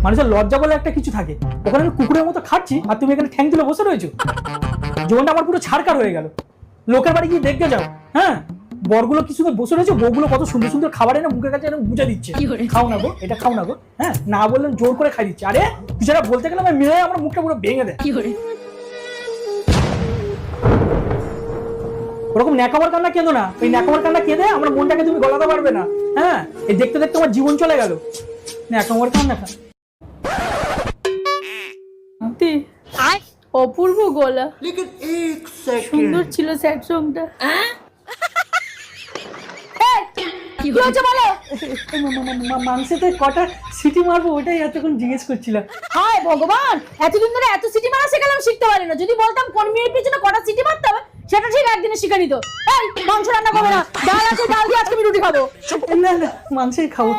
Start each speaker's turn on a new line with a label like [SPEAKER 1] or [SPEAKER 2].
[SPEAKER 1] মানুষের লজ্জা বলে একটা কিছু থাকে। ওখানে আমি কুকুরের মতো খাচ্ছি আর তুমি এখানে ঠ্যাং তুলে বসে রয়েছো। জীবনটা আমার পুরো ছাড়কার হয়ে গেল। লোকের বাড়ি গিয়ে দেখতে যাও, হ্যাঁ বরগুলো কি সুন্দর বসে রয়েছে, বউগুলো কত সুন্দর সুন্দর খাবার এনে মুখের কাছে এরকম গুজে দিচ্ছে, খাও না গো, এটা খাও না গো, হ্যাঁ না বললেন জোর করে খাই দিচ্ছে। আরে কিছুটা বলতে গেলে আমার মেয়ে আমার মুখটা পুরো ভেঙে দেয়। ওরকম ন্যাকামার কান্না কেঁদো না, ওই ন্যাকামার কান্না কেঁদে আমার মনটাকে তুমি গলাতে পারবে না। হ্যাঁ এই দেখতে দেখতে আমার জীবন চলে গেল। ন্যাকামার কান্না খা
[SPEAKER 2] অপূর্ব গলা, সুন্দর ছিল স্যাড সংটা। কি হয়েছে বলো?
[SPEAKER 1] মাংসতে কটা সিটি মারবো ওটাই এতক্ষণ জিজ্ঞেস করছিলাম।
[SPEAKER 2] হায় ভগবান, এতদিন ধরে এত সিটি মারা শেখালাম, শিখতে পারি না। যদি বলতাম কোন মেয়ের পিছনে কটা সিটি মারতে হবে সেটা ঠিক একদিনে শিখে নিত। এই মাংস রান্না করবে না, ডাল আছে ডাল দিয়ে আজকে আমি রুটি খাবো।
[SPEAKER 1] না না মাংসই খাবো।